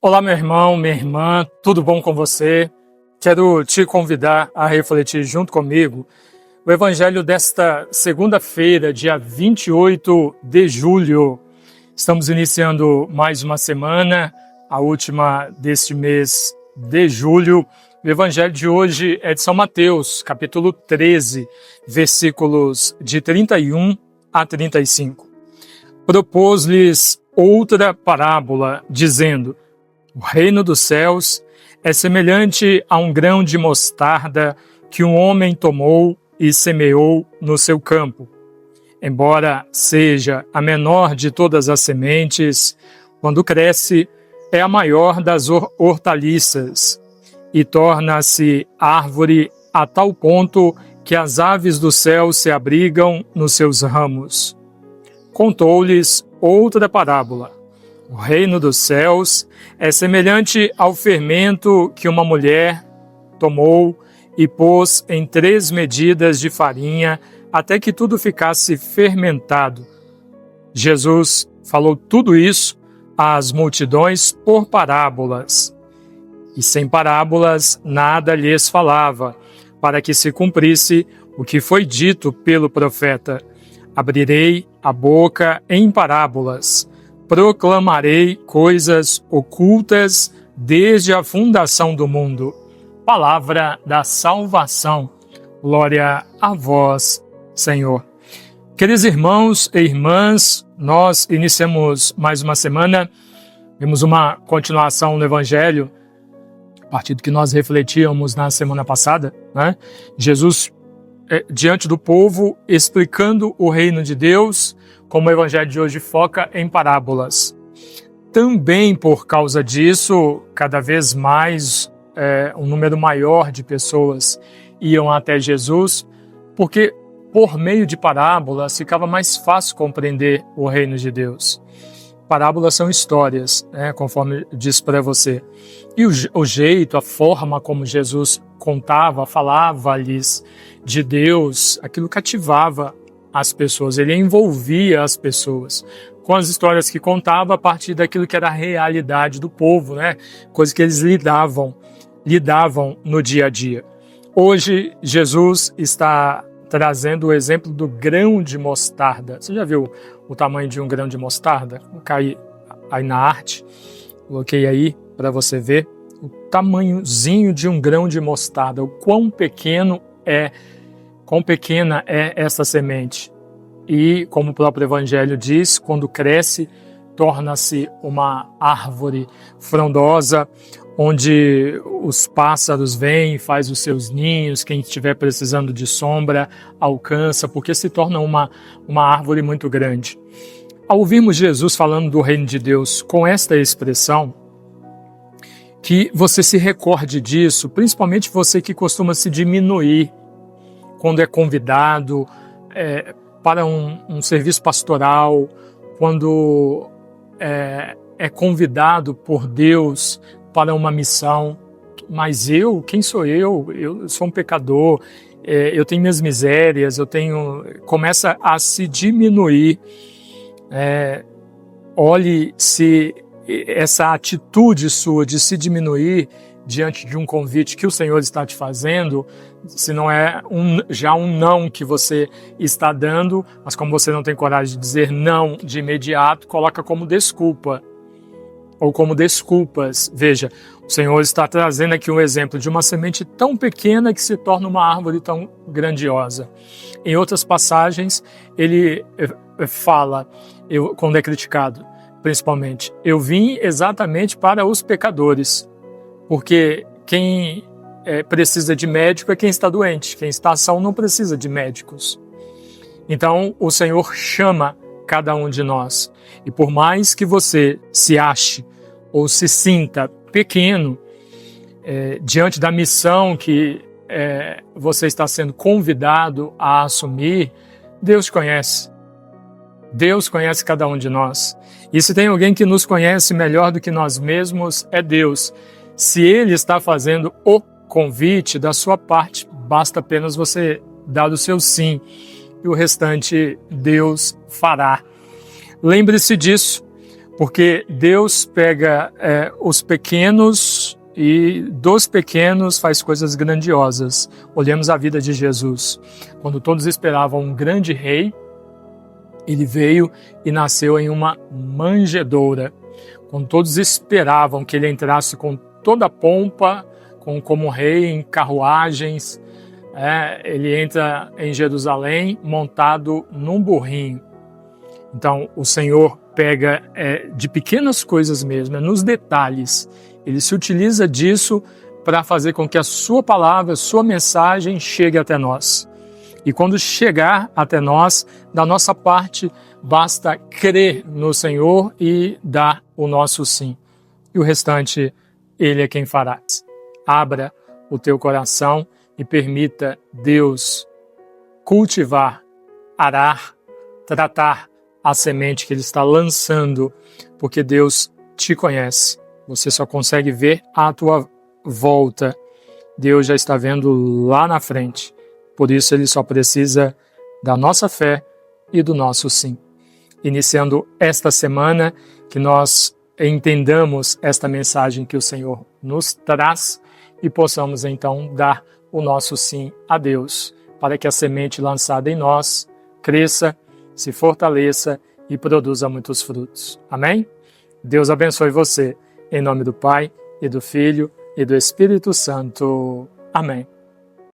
Olá, meu irmão, minha irmã, tudo bom com você? Quero te convidar a refletir junto comigo o Evangelho desta segunda-feira, dia 28 de julho. Estamos iniciando mais uma semana, a última deste mês de julho. O Evangelho de hoje é de São Mateus, capítulo 13, versículos de 31 a 35. Propôs-lhes outra parábola, dizendo: o reino dos céus é semelhante a um grão de mostarda que um homem tomou e semeou no seu campo. Embora seja a menor de todas as sementes, quando cresce, é a maior das hortaliças e torna-se árvore a tal ponto que as aves do céu se abrigam nos seus ramos. Contou-lhes outra parábola. O reino dos céus é semelhante ao fermento que uma mulher tomou e pôs em 3 medidas de farinha até que tudo ficasse fermentado. Jesus falou tudo isso às multidões por parábolas. E sem parábolas nada lhes falava, para que se cumprisse o que foi dito pelo profeta: abrirei a boca em parábolas. Proclamarei coisas ocultas desde a fundação do mundo. Palavra da salvação. Glória a vós, Senhor. Queridos irmãos e irmãs, nós iniciamos mais uma semana. Vimos uma continuação no Evangelho, a partir do que nós refletíamos na semana passada, né? Jesus diante do povo, explicando o reino de Deus, como o Evangelho de hoje foca em parábolas. Também por causa disso, cada vez mais um número maior de pessoas iam até Jesus, porque por meio de parábolas ficava mais fácil compreender o reino de Deus. Parábolas são histórias, conforme disse para você. E o jeito, a forma como Jesus contava, falava-lhes de Deus, aquilo cativava as pessoas, ele envolvia as pessoas com as histórias que contava a partir daquilo que era a realidade do povo, coisas que eles lidavam no dia a dia. Hoje, Jesus está trazendo o exemplo do grão de mostarda. Você já viu o tamanho de um grão de mostarda? Vou cair aí na arte, coloquei aí para você ver o tamanhozinho de um grão de mostarda, o quão pequena é essa semente. E, como o próprio Evangelho diz, quando cresce, torna-se uma árvore frondosa, onde os pássaros vêm e faz os seus ninhos, quem estiver precisando de sombra alcança, porque se torna uma árvore muito grande. Ao ouvirmos Jesus falando do reino de Deus com esta expressão, que você se recorde disso, principalmente você que costuma se diminuir quando é convidado para um serviço pastoral, quando é convidado por Deus para uma missão. Mas quem sou eu? Eu sou um pecador, eu tenho minhas misérias, começa a se diminuir. Olhe se essa atitude sua de se diminuir diante de um convite que o Senhor está te fazendo, se não é já um não que você está dando, mas como você não tem coragem de dizer não de imediato, coloca como desculpa ou como desculpas. Veja, o Senhor está trazendo aqui um exemplo de uma semente tão pequena que se torna uma árvore tão grandiosa. Em outras passagens, ele fala, quando é criticado, principalmente, eu vim exatamente para os pecadores, porque quem precisa de médico é quem está doente, quem está são não precisa de médicos. Então, o Senhor chama cada um de nós. E por mais que você se ache ou se sinta pequeno diante da missão que você está sendo convidado a assumir, Deus conhece. Deus conhece cada um de nós. E se tem alguém que nos conhece melhor do que nós mesmos, é Deus. Se Ele está fazendo o convite da sua parte, basta apenas você dar o seu sim. E o restante Deus fará. Lembre-se disso. Porque Deus pega os pequenos e dos pequenos faz coisas grandiosas. Olhemos a vida de Jesus. Quando todos esperavam um grande rei, ele veio e nasceu em uma manjedoura. Quando todos esperavam que ele entrasse com toda a pompa, como rei em carruagens, ele entra em Jerusalém montado num burrinho. Então, o Senhor pega de pequenas coisas mesmo, nos detalhes. Ele se utiliza disso para fazer com que a sua palavra, a sua mensagem chegue até nós. E quando chegar até nós, da nossa parte, basta crer no Senhor e dar o nosso sim. E o restante, Ele é quem fará. Abra o teu coração e permita Deus cultivar, arar, tratar a semente que Ele está lançando, porque Deus te conhece. Você só consegue ver à tua volta. Deus já está vendo lá na frente. Por isso, Ele só precisa da nossa fé e do nosso sim. Iniciando esta semana, que nós entendamos esta mensagem que o Senhor nos traz e possamos então dar o nosso sim a Deus, para que a semente lançada em nós cresça, se fortaleça e produza muitos frutos. Amém? Deus abençoe você, em nome do Pai, e do Filho, e do Espírito Santo. Amém.